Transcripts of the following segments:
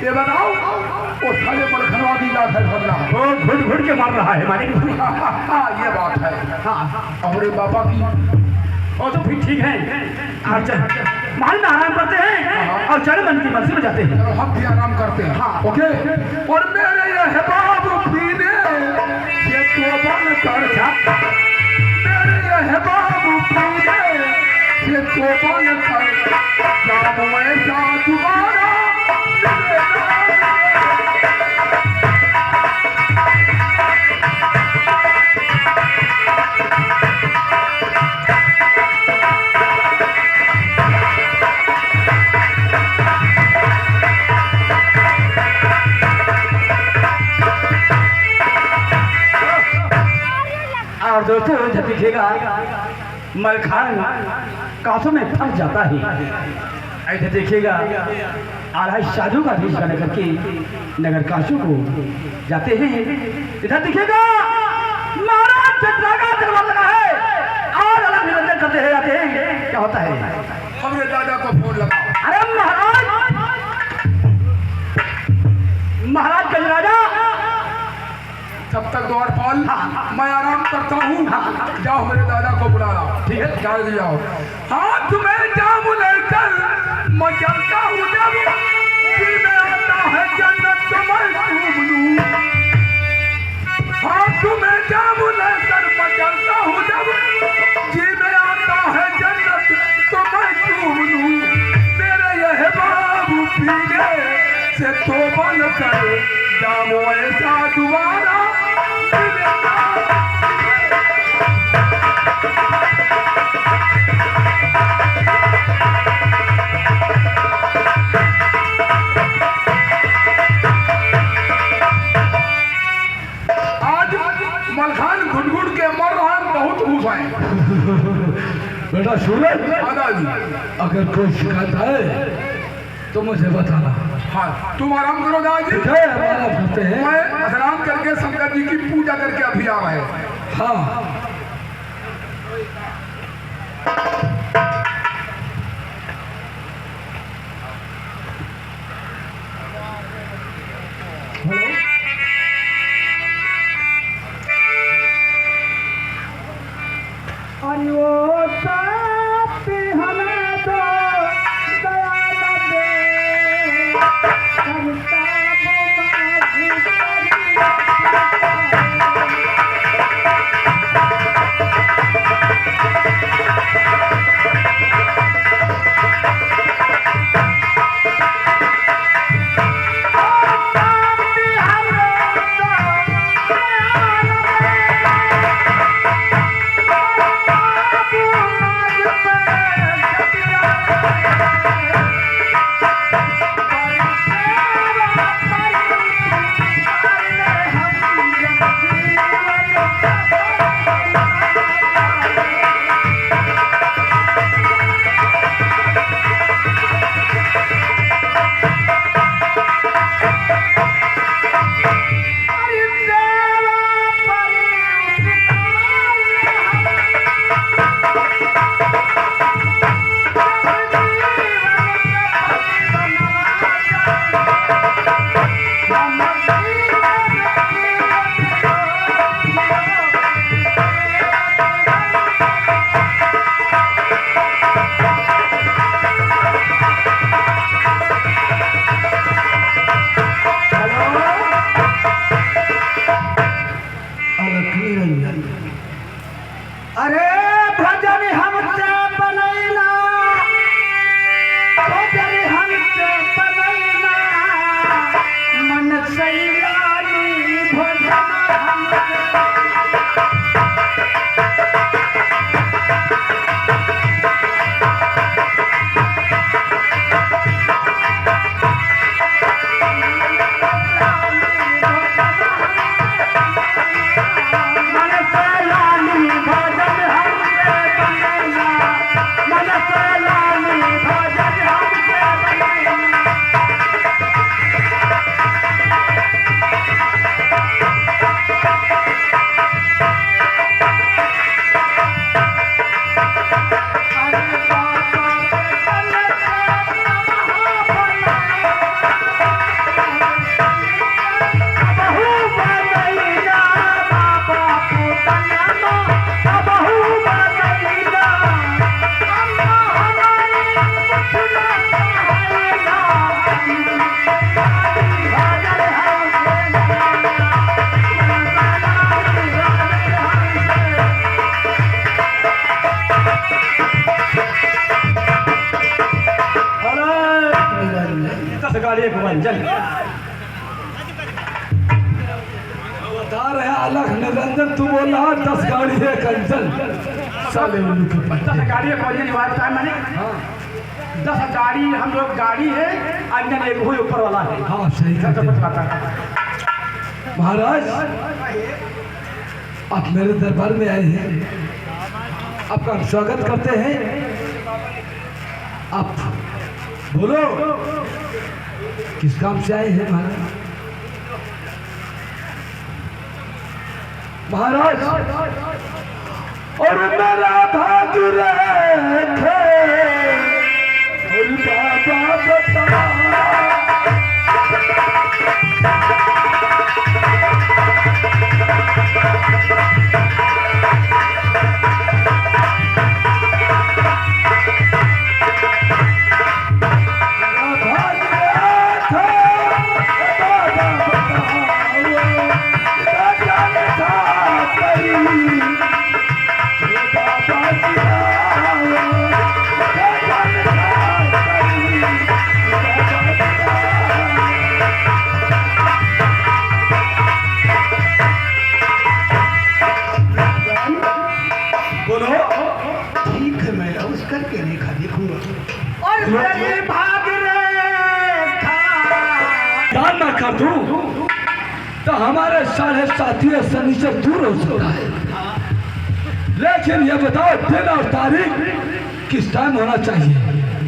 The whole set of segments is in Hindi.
ये बताओ वो साले पर खनवादी जात है भरना वो घुट घुट के मार रहा है मालिक। हाँ ये बात है। हाँ और बाबा की और तो फिर ठीक है। और चल महल में आराम करते हैं और चढ़ मन की मंजिल में जाते हैं। चलो हम भी आराम करते हैं। हाँ ओके। और मेरे ये हबाब पीने ये तो बन कर जा। मेरे ये हबाब पीने ये तो बन कर जाम ऐसा दोबारा और दोस्तों जब दिखेगा मलखान कांसों में फंस जाता है। ऐसे देखिएगा आलाही साधु का भेष बना करके नगर काशू को जाते हैं। इधर दिखेगा महाराज चंद्रागा दरबार लगा है और अलग निरंजन करते हैं जाते हैं। क्या होता है? हमने दादा को फोन लगाओ। अरे महाराज गजराजा तब तक द्वारपाल मैं आराम करता हूँ। जाओ मेरे दादा को बुला लाओ। ठीक है जाओ जाओ। हाथ में जाम लेकर मैं चलता हूँ जब दिल में आता है जन्नत तो मैं चूम लूं। हाथ में जाम लेकर मैं चलता हूँ जब दिल में आता है जन्नत तो मैं चूम लूं। मेरे यह बाबू पीने से तो बन कर जामो ऐसा दोबारा मलखान घुट के मर रहा है। बहुत खुश है। बेटा सूरज दादाजी अगर कोई शिकायत है तो मुझे बताना। हाँ तुम आराम करो दादाजी। ठीक है हमारा करते हैं। मैं आराम करके शंकर जी की पूजा करके अभी आ रहे हैं। हाँ अरे भजन हमसे बनैना भजन हमसे बनैना मन सैलानी भजन हमसे गाड़ी एक मंजल बता रहे हैं अलग निरंजन, तू बोल रहा 10 गाड़ी है कंचन। साले उल्लू के पट्टे। 10 गाड़ी एक मंजल वाला है मैंने। 10 गाड़ी हम लोग गाड़ी है, अंजन एक हुई ऊपर वाला है। हाँ सही सब कहते बताता हैं। है। महाराज आप मेरे दरबार में आए हैं, आपका स्वागत करते हैं। आप बोलो किस काम से आए हैं महाराज? और मेरा भाग रेखे और बाबा बता कर दूं तो हमारे साढ़े साथी शनिचर दूर हो सकता है, लेकिन ये बताओ दिन और तारीख किस टाइम होना चाहिए?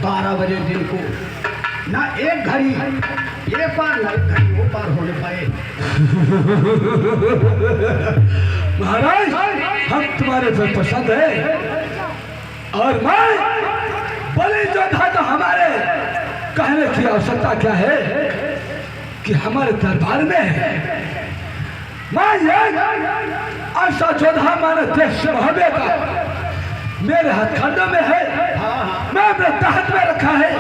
12 बजे दिन को, ना एक घड़ी ये पार ना एक घड़ी वो पार होने पाए। महाराज हम तुम्हारे पर पसंद है, और मैं बलि जोधा तो हमारे कहने की आवश्यकता क्या है कि हमारे दरबार में है। मैं ऐसा जोधा माने देश महाबे का मेरे हथकंडों में है, मैं अपने तहत में रखा है,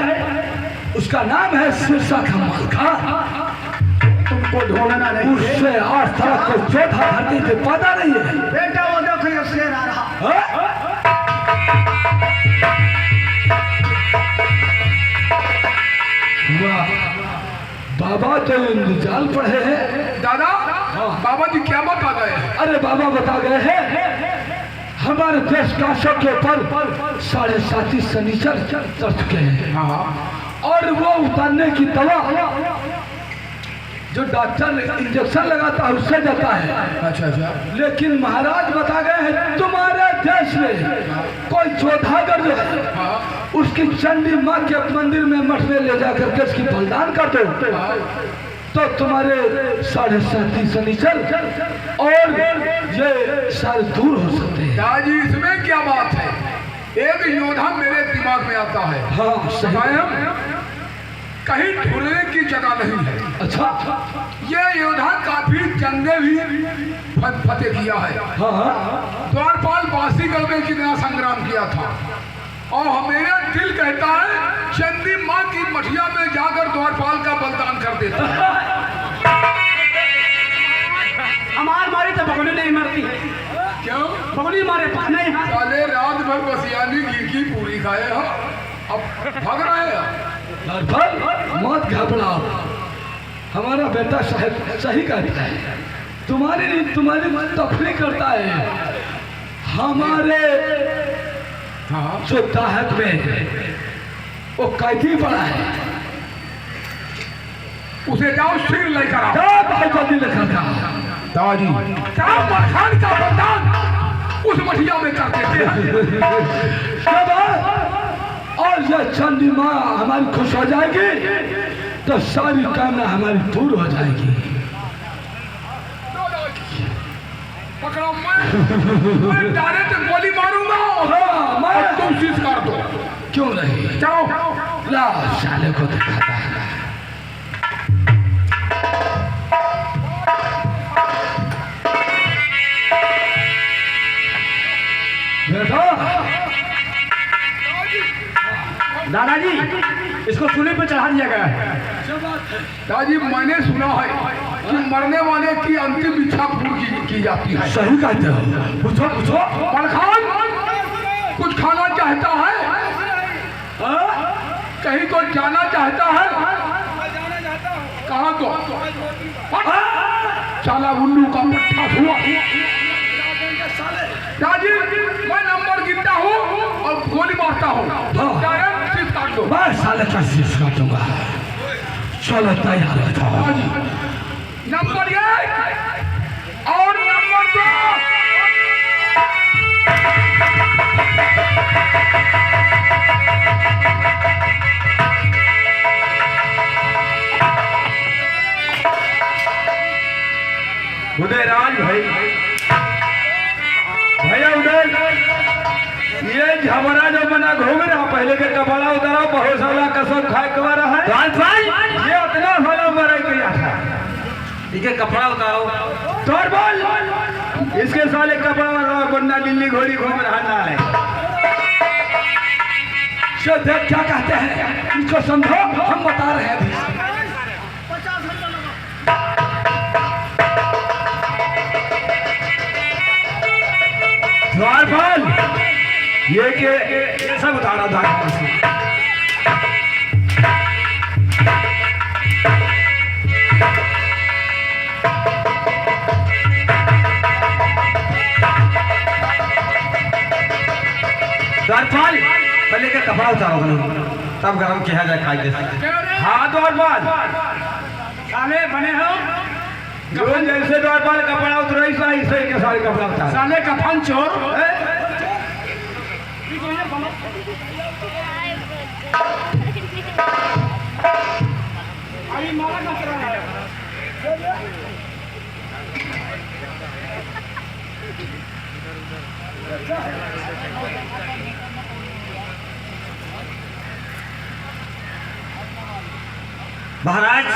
उसका नाम है सिरसा का मालका। तुमको ढूंढना नहीं, उससे आज तक कोई जोधा धरती पे पता नहीं है। बेटा वो देखो ये शेर आ रहा। बाबा तो जाल पढ़े हैं। दादा बाबा जी क्या बता गए? अरे बाबा बता गए हैं हमारे देश काशों के ऊपर 7.5 शनिचर चढ़ चुके हैं। और वो उतारने की दवा जो डॉक्टर इंजेक्शन लगाता है उससे देता है। अच्छा अच्छा। लेकिन महाराज बता गए हैं तुम्हारे देश में कोई जोधागर जो है उसकी चंडी माँ के मंदिर में मठ में ले जाकर के उसकी बलिदान कर दो तो तुम्हारे 7.5 शनिचर और ये सारे दूर हो सकते हैं। दादाजी इसमें क्या बात है? एक योद्धा मेरे दिमाग में आता है। हाँ सही। कहीं ढूंढने की जगह नहीं है। अच्छा। ये योद्धा काफी जंगे भी फतेह किया है। हाँ। द्वारपाल बासीगढ़ में कितना संग्राम किया था, और मेरा दिल कहता है चंदी माँ की मठिया में जाकर द्वारपाल का बलिदान कर देता है। हमार मारी तो बगली नहीं मरती। क्यों? बगली मारे पास नहीं। साले रात भर बसियानी घी की पूरी खाए हो, अब भाग रहे हैं। मत घबराओ, हमारा बेटा सही कहता है। तुम्हारी तफरी करता है। हमारे जो ताहत में वो कैदी पड़ा है, उसे जाओ सिर लेकर आओ। बहुत जल्दी लेकर आओ। दादाजी खान का बलिदान उस मठिया में कर देते हैं। और यह चंडी माँ हमारी खुश हो जाएगी तो सारी कामना हमारी दूर हो जाएगी। पकड़ो, मैं डायरेक्ट गोली मारूंगा। हाँ, मैं तुम चीज कर दो। क्यों नहीं? चलो ला साले को दिखाता है। दादाजी इसको सूली पे चढ़ा दिया गया है। दादाजी मैंने सुना है कि मरने वाले की अंतिम इच्छा पूरी की जाती है। सही कहते हो। पूछो पूछो। मलखान कुछ खाना चाहता है? कहीं को जाना चाहता है? हाथ दो। साला उल्लू का पट्टा हुआ। राजीव, मैं नंबर गिनता हूँ और गोली मारता हूँ। डायरेक्ट शीश काट दो। मैं साले का शीश काटूंगा। चलो तैयार हो जाओ। नंबर 1 और नंबर 2। उदयराज भाई, भैया उदय, ये झबरा जो बना घूम रहा, पहले के कपड़ा उतारा, बहुत साला कसम खाए के रहा है। ये उतना साला मरे किया था। इनके कपड़ा उतारो। तोड़ बोल, इसके साले कपड़ा उतारो, बन्ना दिल्ली घोड़ी घूम रहा ना है। देख क्या कहते हैं, इसको समझो, हम बता रहे हैं। द्वारपाल, ये के सब उतारा था। द्वारपाल, पहले का कपड़ा उतारो तब गरम किया जाए खाई जैसे। हाँ द्वारपाल, साले बने हो जो जैसे द्वारपाल कपड़ा उतरा ऐसे के सारे कपड़ा उतार। साले कफन चोर। महाराज,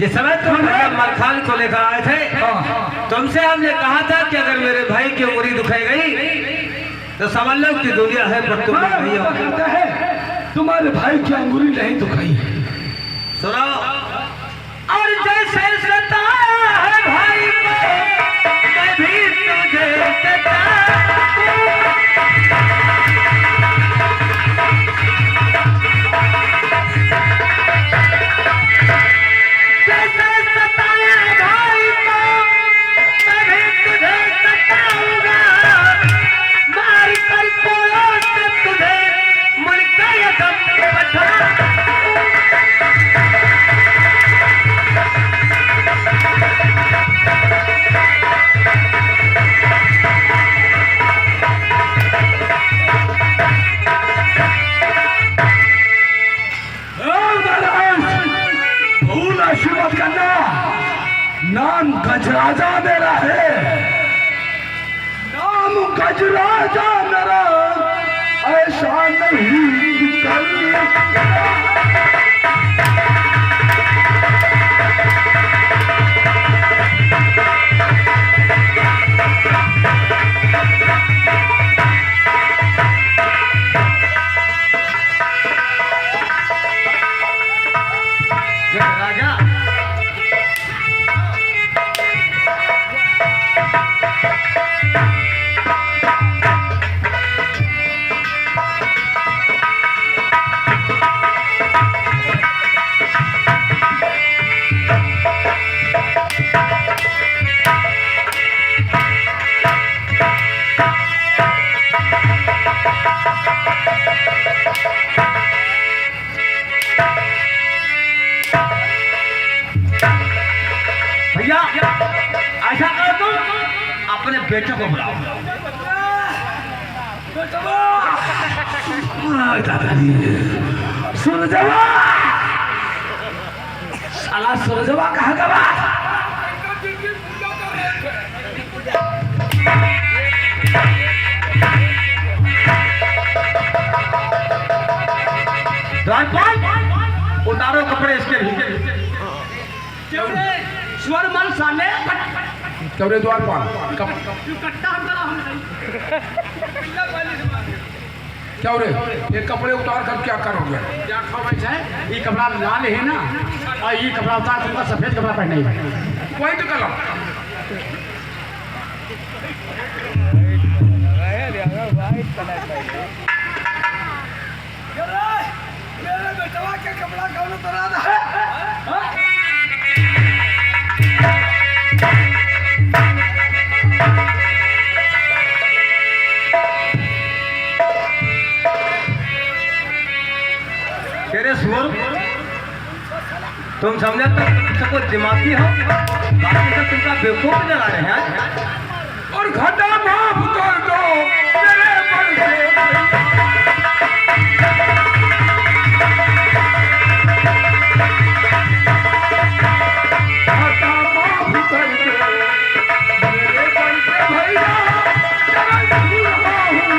ये समय तो हम मरखान को लेकर आए थे। तुमसे हमने कहा था कि अगर मेरे भाई की उंगली दुखाई गई तो समझ लो कि दुनिया है, पर तुम नहीं हो। कहता है तुम्हारे भाई की अंगुली नहीं दुखाई। सुनो, और जैसे सताया है भाई को, मैं भी तुझे नाम गजराजा मेरा है, नाम गजराजा मेरा, ऐसा नहीं कर। भैया ऐसा करो, तुम अपने बेटे को बुलाओ। सूरजवा, साला सूरजवा कहाँ गवा? उतारो कपड़े इसके भी। स्वर मन साले चौरे द्वारपाल क्या रे, ये कपड़े उतार कर क्या करोगे? क्या खबर है? ये कपड़ा लाल है ना, और ये कपड़ा उतार तुमका सफेद कपड़ा पहने है। वही तो कलम। मेरे बेटवा के कपड़ा कौन उतारा था? अरे सुअर, तुम समझा तो कुछ दिमागी हो, बाकी सब तुमका बेवकूफ जला रहे हैं। और घटा माफ कर दो मेरे बल से घटा माफ कर दो मेरे बल से भैया जगत भूला हूँ।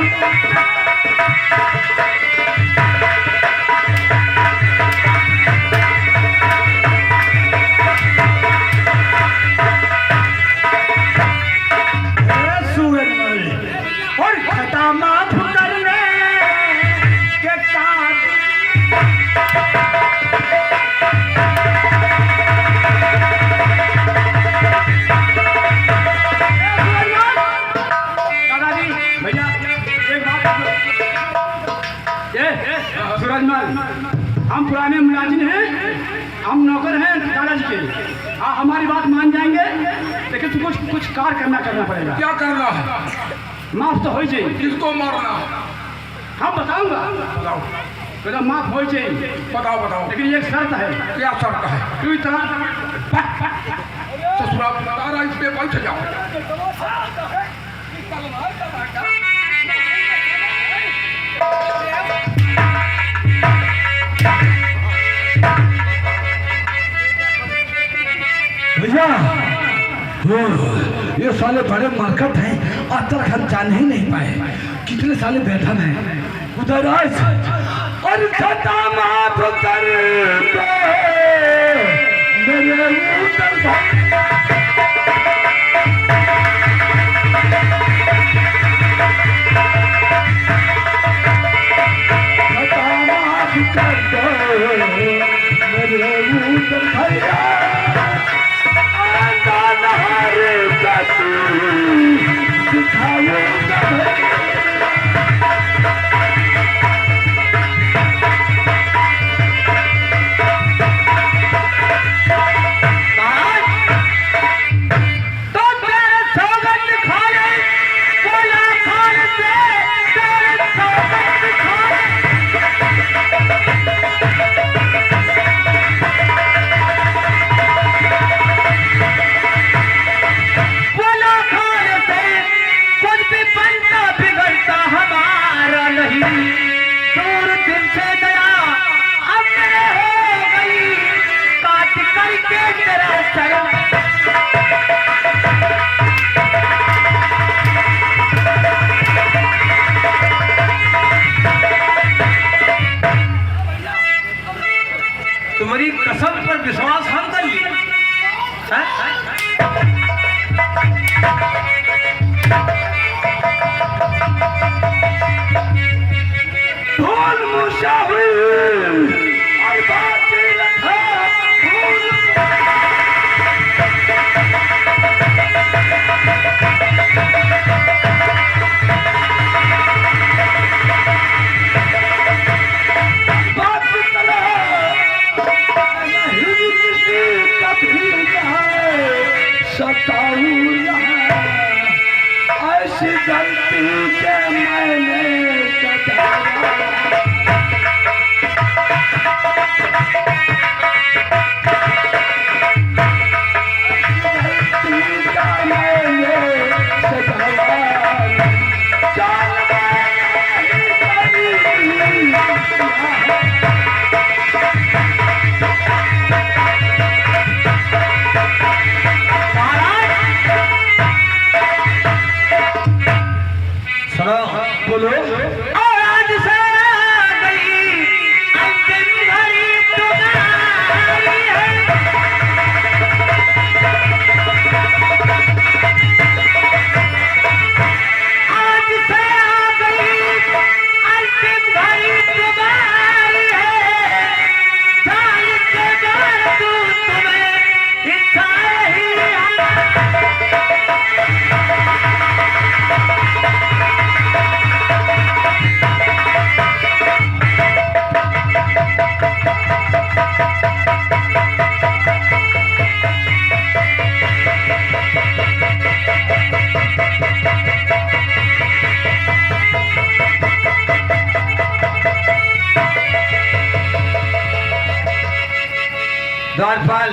और खटा माफ करने के काम दादाजी भैया एक बात सूरजमल, हम पुराने मुलाजिम हैं, हम नौकर हैं दादाजी के। हमारी बात मान जाएंगे, लेकिन तुमको कुछ कार्य करना पड़ेगा। क्या करना है? माफ तो हो जाए। किसको मारना है? हम बताऊंगा, बताओ तो माफ हो जाए। बताओ बताओ। लेकिन एक शर्त है। क्या शर्त है? तू इतना ससुराल तारा इस पे बैठ जाओ। भैया ये साले बड़े मरकट हैं, आज तक हम जान ही नहीं पाए कितने साले बैठन हैं उधर। आज और खता माफ कर दो मेरे उधर खता माफ कर दो मेरे उधर भैया तुम्हारी कसम पर विश्वास हम कर लिए। ढोल मुशाहिर और बातें रखा ऐसी गलती के मैंने सताया। बोलो और आज से गई अंतिम घड़ी तुम्हारी है। आज से गई अंतिम घड़ी तुम्हारी है। जान के मार दूं तुम्हें इच्छा ही है। द्वारपाल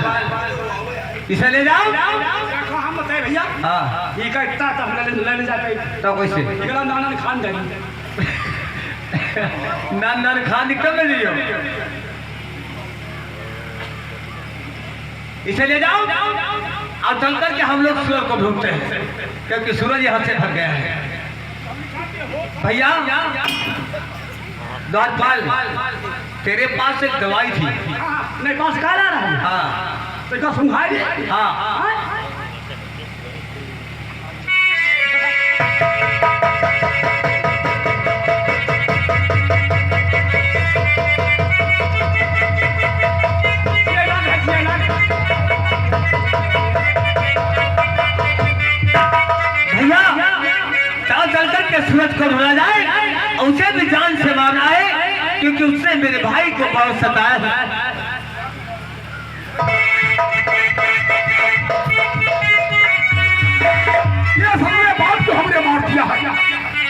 इसे ले जाओ। देखो हम बताए भैया हाँ ये का इतना तो हम ले जाते तो कैसे इकरा नाना खान जाएगी नान खान निकल में दियो। इसे ले जाओ और चल करके हम लोग सूरज को ढूंढते हैं क्योंकि सूरज यहाँ से भाग गया है। भैया द्वारपाल तेरे पास एक दवाई थी। नहीं पास कहा रहा है हाँ तो क्या सुनाई हाँ भैया चल करके सूरज को ढूंढा जाए और उसे भी जान से मारना है क्योंकि उसने मेरे भाई को बहुत सताया है। ये सामने बात को हमने मार दिया है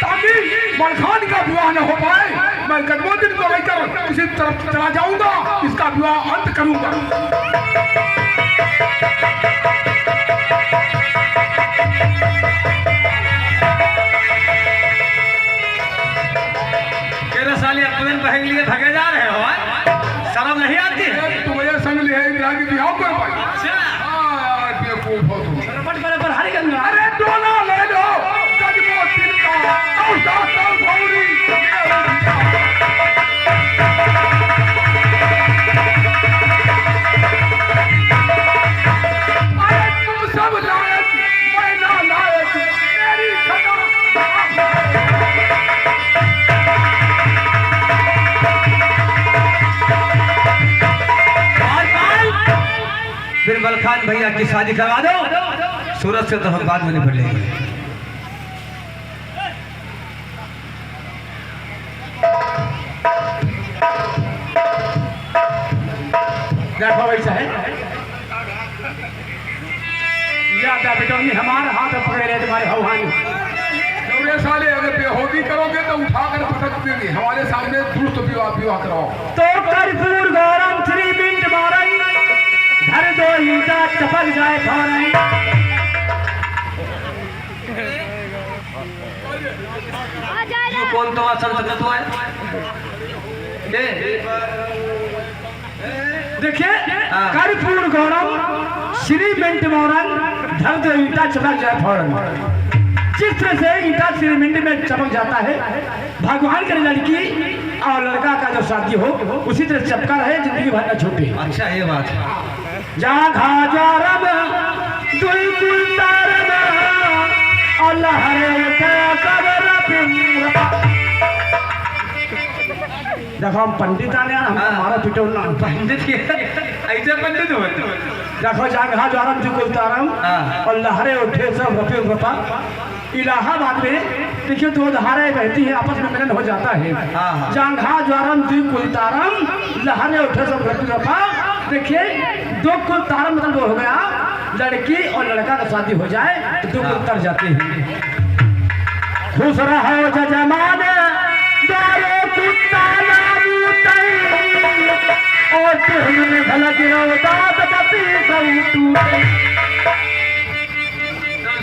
ताकि मलखान का विवाह न हो पाए। मैं कदमों दिन को लेकर उसी तरफ चला जाऊंगा, इसका विवाह अंत करूंगा। तेरे साले अपने बहन लिए भगे जा रहे हो, शर्म नहीं आती है? तू मेरे संग ले इंदिरा की बिहाव कर पाई। हाँ यार बेवकूफ हो तुम। रपट पर हरी गंगा अरे डोला ले लो कदमों दिन का और दास्तान भौरी। अरे तुम सब लायक मैं ना लायक मेरी खता। बिरबल खान भैया की शादी करवा दो, सूरज से तो हम बाद में निपट लेंगे। देखो वैसा है ज्यादा बेटोनी हमारा हाथ पकड़े रहे तुम्हारे भगवान दौरे साले अगर बेहोदी करोगे तो उठाकर पटक देंगे। हमारे सामने दुरुस्त विवाह कराओ। तो कर्पूर गौरम श्री बिंद मारन घर दो ईटा टपक जाए फौरन। ये कौन तो संस्कृत है? देखिए हाँ। कर्पूर गौरम श्री बिंद मारन घर दो ईटा चपक जाए फौरन। जिस तरह से ईटा सीमेंट में चमक जाता है, भगवान की लड़की और लड़का का जो शादी हो उसी तरह चपका रहे, जिंदगी भर न छूटे। अच्छा ये बात है। जा घाजारम दुई कुलतारम अल्लाह रे कबर पिंगरा। देखो हम पंडित आने हम हमारा पिटो ना पंडित के ऐसे पंडित हो। देखो जा घाजारम दुई कुलतारम हाँ। अल्लाह रे उठे सब रफे रफा। इलाहाबाद में देखिए दो धाराएं बहती हैं, आपस में मिलन हो जाता है। हाँ। जांघा ज्वारम द्वी कुलतारम लहरे उठे सब रफा। देखिए दो कुलतारम मतलब वो हो गया लड़की और लड़का का शादी हो जाए तो दो कुल तर जाते हैं। खुश रहो जजमान दारो कुत्ताला मुतई और तुमने भला गिरो दाद पति सब टूटे।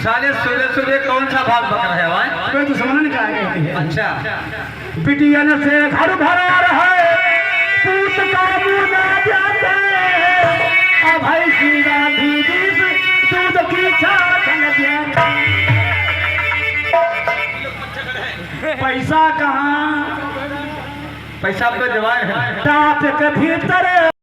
साले सुबह सुबह कौन सा भाग बक रहे हो भाई? कोई तो समझ नहीं क्या कहती है। अच्छा बिटियन से घर भरा रहे पूत का मुना जाते अब भाई सीधा दूध की छाछन पैसा कहाँ पैसा पे जवान है। टाप के भीतर